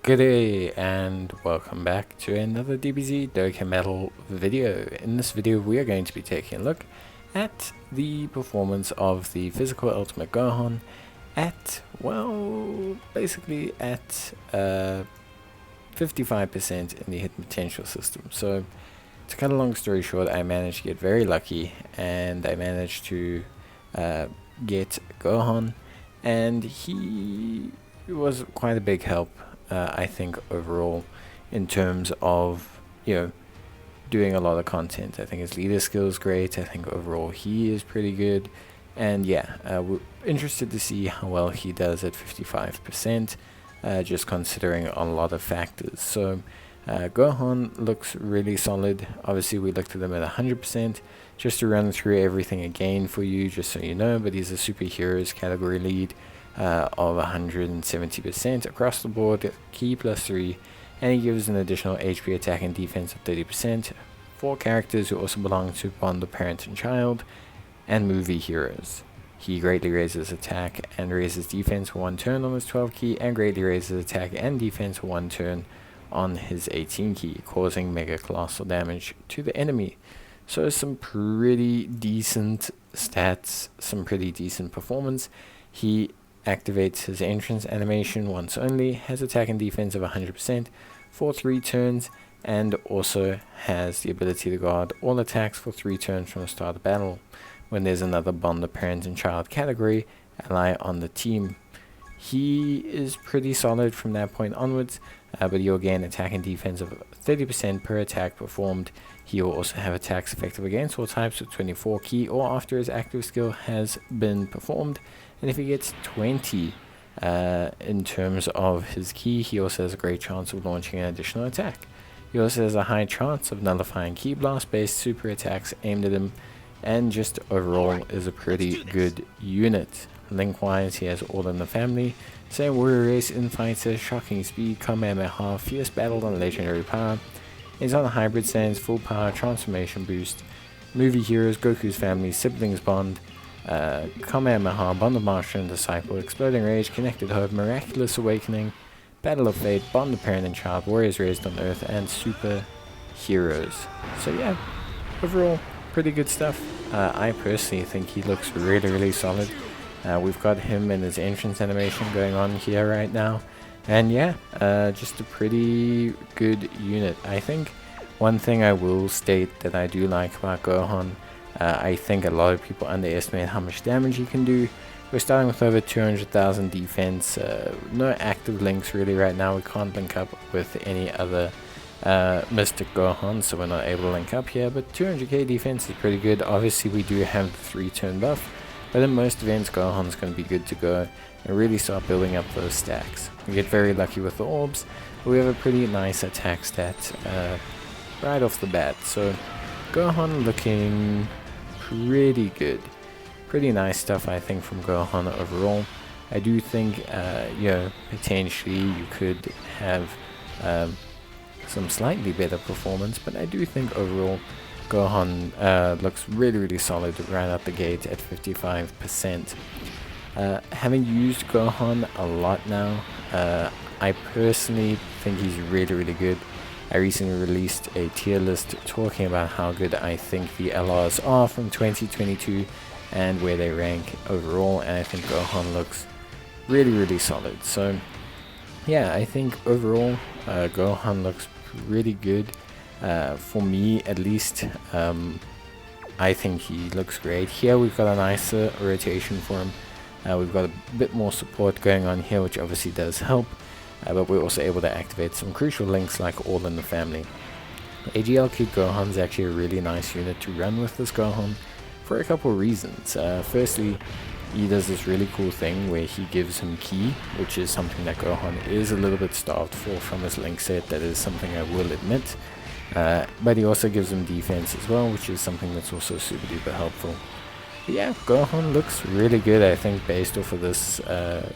Good day and welcome back to another DBZ Dokkan video. In this video we are going to be taking a look at the performance of the physical Ultimate Gohan at, well, basically at 55% in the hidden potential system. So to cut a long story short, I managed to get very lucky and I managed to get Gohan, and he was quite a big help. I think overall, in terms of, doing a lot of content. I think his leader skill is great. I think overall he is pretty good. And yeah, we're interested to see how well he does at 55%, just considering a lot of factors. So Gohan looks really solid. Obviously we looked at him at 100%, just to run through everything again for you, just so you know, but he's a superheroes category lead of 170% across the board, key +3, and he gives an additional HP attack and defense of 30% for characters who also belong to bond of parent and child and movie heroes. He greatly raises attack and raises defense for 1 turn on his 12 key, and greatly raises attack and defense for 1 turn on his 18 key, causing mega colossal damage to the enemy. So some pretty decent stats, some pretty decent performance. He activates his entrance animation once only, has attack and defense of 100% for 3 turns, and also has the ability to guard all attacks for 3 turns from the start of battle when there's another bond of parent and child category ally on the team. He is pretty solid from that point onwards, but he'll gain attack and defense of 30% per attack performed. He will also have attacks effective against all types with 24 key or after his active skill has been performed. And if he gets 20 in terms of his key, he also has a great chance of launching an additional attack. He also has a high chance of nullifying Ki Blast based super attacks aimed at him, and just overall is a pretty good unit. Link wise, he has all in the family, same warrior race, infighter, shocking speed, Kamehameha, fierce battle and legendary power. He's on a hybrid stance, full power, transformation boost, movie heroes, Goku's family, siblings bond, Kamehameha, bond of master and disciple, exploding rage, connected hope, miraculous awakening, battle of fate, bond of parent and child, warriors raised on earth, and super heroes. So yeah, overall pretty good stuff. I personally think he looks really solid. We've got him and his entrance animation going on here right now, and yeah, just a pretty good unit. I think one thing I will state that I do like about Gohan, I think a lot of people underestimate how much damage he can do. We're starting with over 200,000 defense, no active links really right now. We can't link up with any other Mystic Gohan, so we're not able to link up here, but 200k defense is pretty good. Obviously we do have the 3-turn buff, but in most events Gohan's going to be good to go and really start building up those stacks. We get very lucky with the orbs, but we have a pretty nice attack stat right off the bat. So Gohan looking pretty good. Pretty nice stuff I think from Gohan overall. I do think potentially you could have some slightly better performance, but I do think overall Gohan looks really solid right out the gate at 55%. Having used Gohan a lot now, I personally think he's really good. I recently released a tier list talking about how good I think the LRs are from 2022 and where they rank overall, and I think Gohan looks really solid. So yeah, I think overall Gohan looks really good. For me at least, I think he looks great. Here we've got a nicer rotation for him. We've got a bit more support going on here, which obviously does help, but we're also able to activate some crucial links like All in the Family. AGL Kid Gohan is actually a really nice unit to run with this Gohan for a couple of reasons. Firstly, he does this really cool thing where he gives him Ki, which is something that Gohan is a little bit starved for from his link set. That is something I will admit. But he also gives him defense as well, which is something that's also super duper helpful. But yeah, Gohan looks really good, I think, based off of this,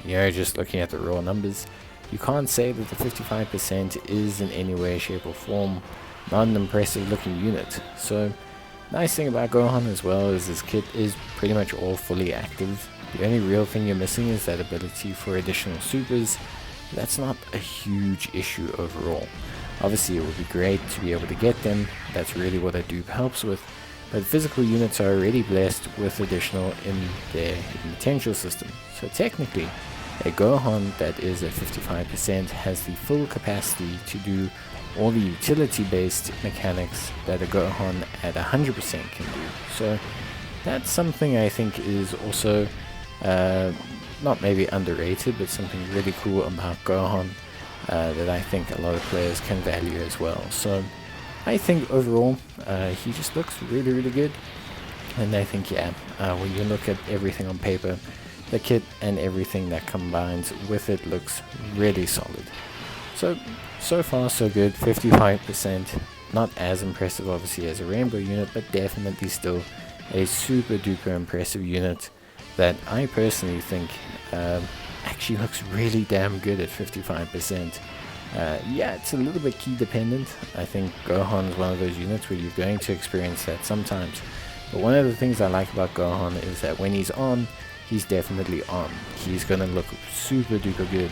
just looking at the raw numbers. You can't say that the 55% is in any way, shape or form not an impressive looking unit. So nice thing about Gohan as well is his kit is pretty much all fully active. The only real thing you're missing is that ability for additional supers, that's not a huge issue overall. Obviously it would be great to be able to get them, that's really what a dupe helps with, but physical units are already blessed with additional in their hidden potential system. So technically, a Gohan that is at 55% has the full capacity to do all the utility-based mechanics that a Gohan at 100% can do. So that's something I think is also not maybe underrated, but something really cool about Gohan that I think a lot of players can value as well. So I think overall he just looks really, really good, and I think when you look at everything on paper, the kit and everything that combines with it looks really solid. So far so good. 55%, not as impressive obviously as a rainbow unit, but definitely still a super duper impressive unit that I personally think actually looks really damn good at 55%. Yeah, it's a little bit key dependent. I think Gohan is one of those units where you're going to experience that sometimes, but one of the things I like about Gohan is that when he's on, he's definitely on. He's gonna look super duper good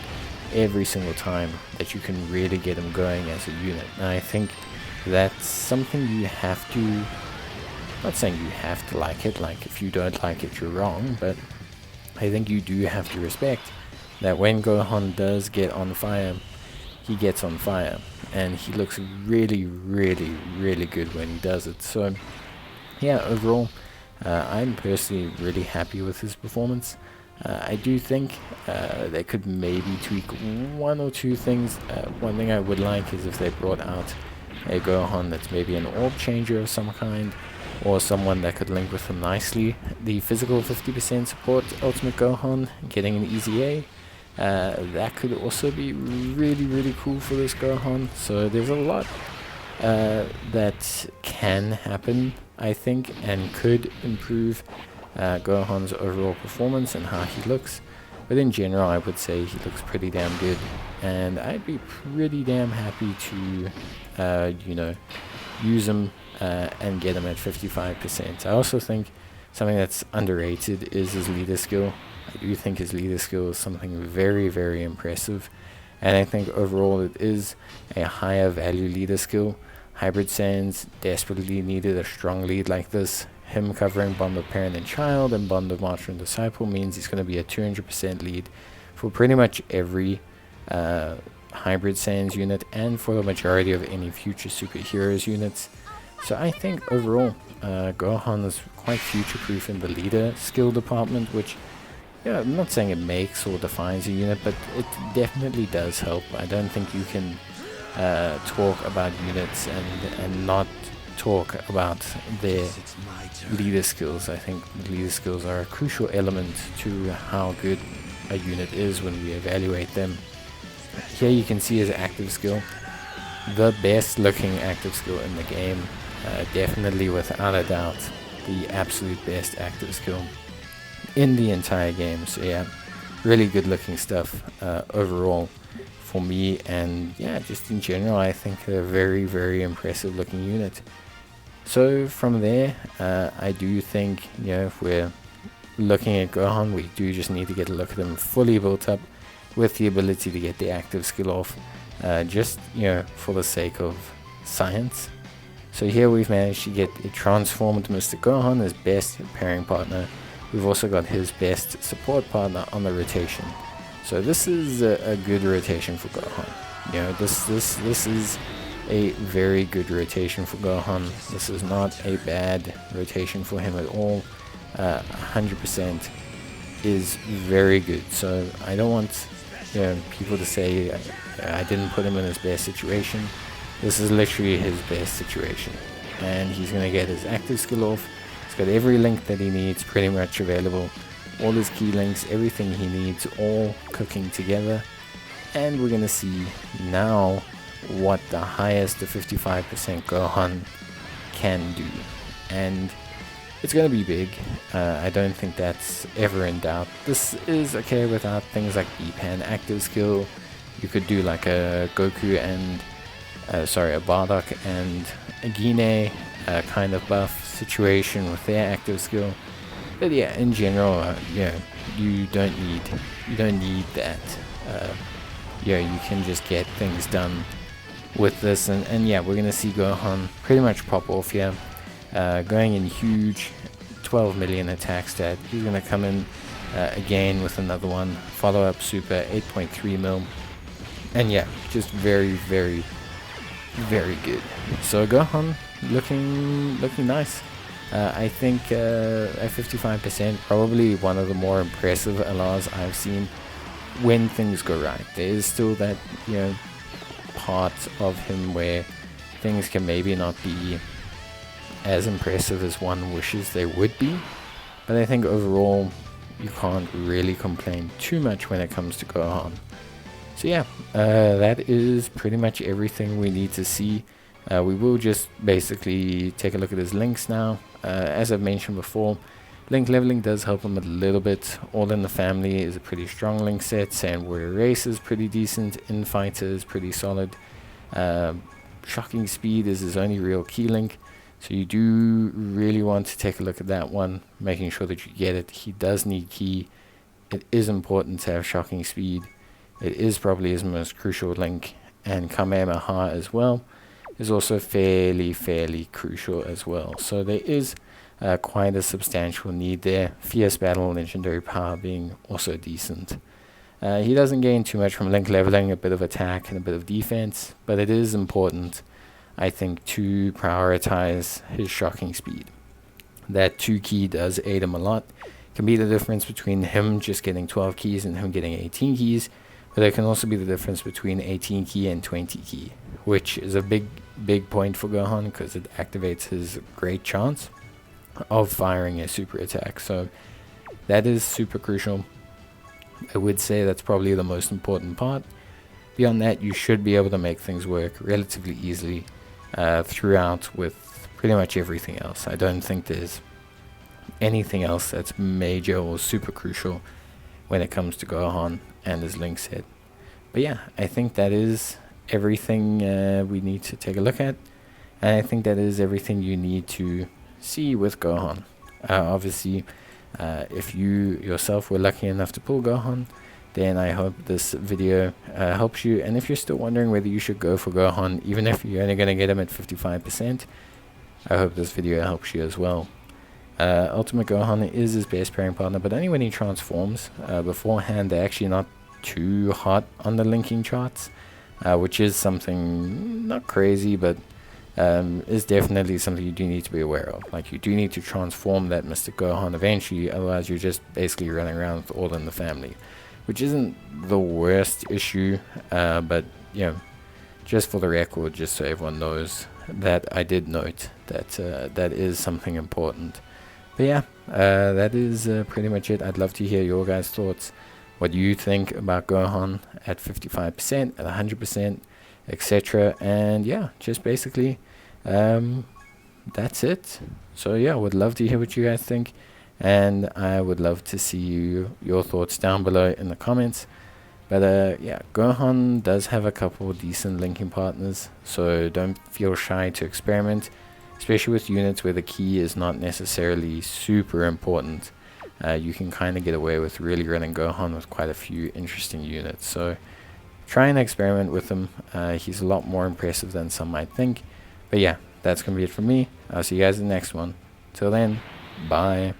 every single time that you can really get him going as a unit. And I think that's something you have to, not saying you have to like it, like if you don't like it you're wrong, but I think you do have to respect that when Gohan does get on fire, he gets on fire, and he looks really, really, really good when he does it. So yeah, overall I'm personally really happy with his performance. I do think they could maybe tweak one or two things. One thing I would like is if they brought out a Gohan that's maybe an orb changer of some kind, or someone that could link with him nicely. The physical 50% support Ultimate Gohan, getting an easy A, that could also be really, really cool for this Gohan. So there's a lot that can happen, I think, and could improve Gohan's overall performance and how he looks. But in general, I would say he looks pretty damn good, and I'd be pretty damn happy to use him and get him at 55%. I also think something that's underrated is his leader skill. I do think his leader skill is something very, very impressive, and I think overall it is a higher value leader skill. Hybrid Saiyans desperately needed a strong lead like this. Him covering Bond of Parent and Child and Bond of Master and Disciple means he's going to be a 200% lead for pretty much every Hybrid Saiyans unit, and for the majority of any future superheroes units. So I think overall Gohan is quite future-proof in the leader skill department, which, yeah, I'm not saying it makes or defines a unit, but it definitely does help. I don't think you can talk about units and not talk about their leader skills. I think leader skills are a crucial element to how good a unit is when we evaluate them. Here you can see his active skill, the best looking active skill in the game, definitely without a doubt the absolute best active skill in the entire game. So yeah, really good looking stuff overall for me, and yeah, just in general I think they're a very, very impressive looking unit. So from there, I do think, if we're looking at Gohan, we do just need to get a look at him fully built up with the ability to get the active skill off, just for the sake of science. So here we've managed to get a transformed Mr. Gohan, his best pairing partner. We've also got his best support partner on the rotation. So this is a good rotation for Gohan. This is a very good rotation for Gohan. This is not a bad rotation for him at all. 100% is very good. So I don't want people to say I didn't put him in his best situation. This is literally his best situation, and he's gonna get his active skill off. He's got every link that he needs pretty much available, all his key links, everything he needs, all cooking together, and we're gonna see now what the highest the 55% Gohan can do, and it's going to be big. I don't think that's ever in doubt. This is okay without things like Epan active skill. You could do like a Goku and a Bardock and a Gine kind of buff situation with their active skill. But yeah, in general, you don't need that. you can just get things done with this. And yeah, we're going to see Gohan pretty much pop off here, going in huge, 12 million attack stat. He's going to come in again with another one, follow up super, 8.3 mil, and yeah, just very, very, very good. So Gohan looking nice. I think at 55%, probably one of the more impressive LRs I've seen when things go right. There is still that, part of him where things can maybe not be as impressive as one wishes they would be, but I think overall you can't really complain too much when it comes to Gohan. So yeah, that is pretty much everything we need to see. We will just basically take a look at his links now. As I've mentioned before, link leveling does help him a little bit. All in the Family is a pretty strong link set. Sand Warrior Race is pretty decent. Infighter is pretty solid. Shocking Speed is his only real key link. So you do really want to take a look at that one, making sure that you get it. He does need key. It is important to have Shocking Speed. It is probably his most crucial link. And Kamehameha as well is also fairly crucial as well. So there is quite a substantial need there. Fierce Battle, Legendary Power being also decent. He doesn't gain too much from link leveling, a bit of attack and a bit of defense, but it is important, I think, to prioritize his Shocking Speed. That 2 key does aid him a lot. Can be the difference between him just getting 12 keys and him getting 18 keys, but it can also be the difference between 18 key and 20 key, which is a big point for Gohan because it activates his great chance of firing a super attack. So that is super crucial. I would say that's probably the most important part. Beyond that, you should be able to make things work relatively easily throughout with pretty much everything else. I don't think there's anything else that's major or super crucial when it comes to Gohan and his link set. But yeah, I think that is everything we need to take a look at, and I think that is everything you need to see with Gohan. Obviously, if you yourself were lucky enough to pull Gohan, then I hope this video helps you. And if you're still wondering whether you should go for Gohan, even if you're only going to get him at 55%, I hope this video helps you as well. Ultimate Gohan is his best pairing partner, but only when he transforms. Beforehand, they're actually not too hot on the linking charts, which is something not crazy, but is definitely something you do need to be aware of. Like, you do need to transform that Mr. Gohan eventually, otherwise you're just basically running around with All in the Family, which isn't the worst issue, but just for the record, just so everyone knows that I did note that that is something important. But yeah, that is pretty much it. I'd love to hear your guys' thoughts. What do you think about Gohan at 55%, at 100%, etc.? And yeah, just basically, that's it. So yeah, would love to hear what you guys think, and I would love to see your thoughts down below in the comments. But yeah, Gohan does have a couple decent linking partners, so don't feel shy to experiment, especially with units where the key is not necessarily super important. You can kind of get away with really running Gohan with quite a few interesting units. So try and experiment with him. He's a lot more impressive than some might think. But yeah, that's going to be it from me. I'll see you guys in the next one. Till then, bye.